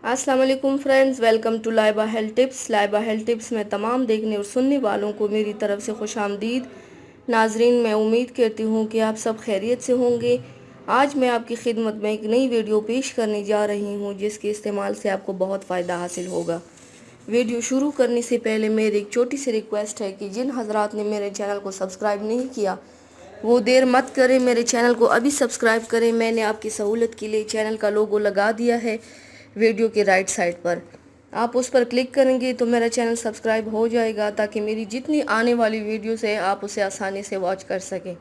अस्सलाम वालेकुम friends, welcome to Laiba health tips. Laiba health tips में तमाम देखने और सुनने वालों को मेरी तरफ से खुशामदीद। नाजरीन, मैं उम्मीद करती हूँ कि आप सब खैरियत से होंगे। आज मैं आपकी खिदमत में एक नई वीडियो पेश करने जा रही हूँ जिसके इस्तेमाल से आपको बहुत फ़ायदा हासिल होगा। वीडियो शुरू करने से पहले मेरी एक छोटी सी रिक्वेस्ट है कि जिन हजरात ने मेरे चैनल को सब्सक्राइब नहीं किया वो देर मत करें, मेरे चैनल को अभी सब्सक्राइब करें। मैंने आपकी सहूलत के लिए चैनल का लोगो लगा दिया है वीडियो के राइट साइड पर। आप उस पर क्लिक करेंगे तो मेरा चैनल सब्सक्राइब हो जाएगा ताकि मेरी जितनी आने वाली वीडियोस है आप उसे आसानी से वॉच कर सकें।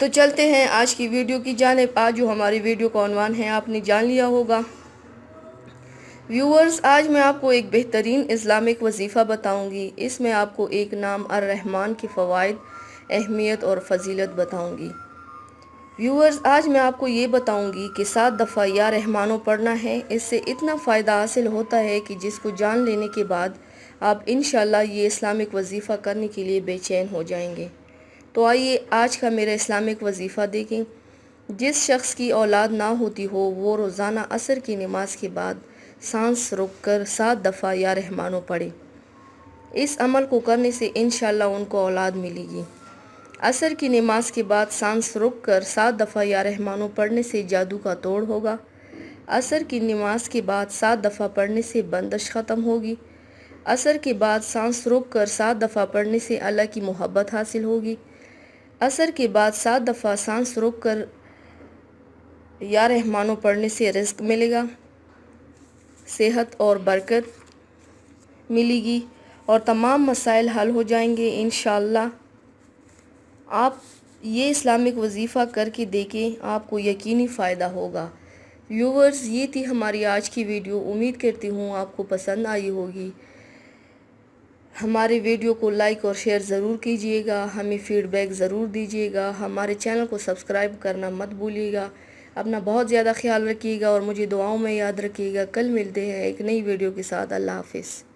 तो चलते हैं आज की वीडियो की जानिब। आज जो हमारी वीडियो का उन्वान है आपने जान लिया होगा। व्यूअर्स, आज मैं आपको एक बेहतरीन इस्लामिक वजीफ़ा बताऊंगी। इसमें आपको एक नाम अर्रहमान के फ़वाइद, अहमियत और फजीलत बताऊंगी। व्यूअर्स, आज मैं आपको ये बताऊंगी कि 7 दफ़ा या रहमानो पढ़ना है। इससे इतना फ़ायदा हासिल होता है कि जिसको जान लेने के बाद आप इंशाल्लाह ये इस्लामिक वजीफ़ा करने के लिए बेचैन हो जाएंगे। तो आइए आज का मेरा इस्लामिक वजीफ़ा देखें। जिस शख्स की औलाद ना होती हो वो रोज़ाना असर की नमाज के बाद सांस रोक कर 7 दफ़ा या रहमानो पढ़े। इस अमल को करने से इंशाल्लाह उनको औलाद मिलेगी। असर की नमाज के बाद सांस रुक कर 7 दफ़ा या रहमानो पढ़ने से जादू का तोड़ होगा। असर की नमाज के बाद 7 दफ़ा पढ़ने से बंदिश ख़त्म होगी। असर के बाद सांस रुक कर 7 दफ़ा पढ़ने से अल्लाह की मोहब्बत हासिल होगी। असर के बाद 7 दफ़ा सांस रुक कर या रहमानो पढ़ने से रिज़्क मिलेगा, सेहत और बरकत मिलेगी और तमाम मसाइल हल हो जाएंगे इंशाअल्लाह। आप ये इस्लामिक वजीफ़ा करके देखें, आपको यकीनी फ़ायदा होगा। व्यूवर्स, ये थी हमारी आज की वीडियो। उम्मीद करती हूँ आपको पसंद आई होगी। हमारे वीडियो को लाइक और शेयर ज़रूर कीजिएगा, हमें फ़ीडबैक ज़रूर दीजिएगा। हमारे चैनल को सब्सक्राइब करना मत भूलिएगा। अपना बहुत ज़्यादा ख्याल रखिएगा और मुझे दुआओं में याद रखिएगा। कल मिलते हैं एक नई वीडियो के साथ। अल्लाह हाफिज़।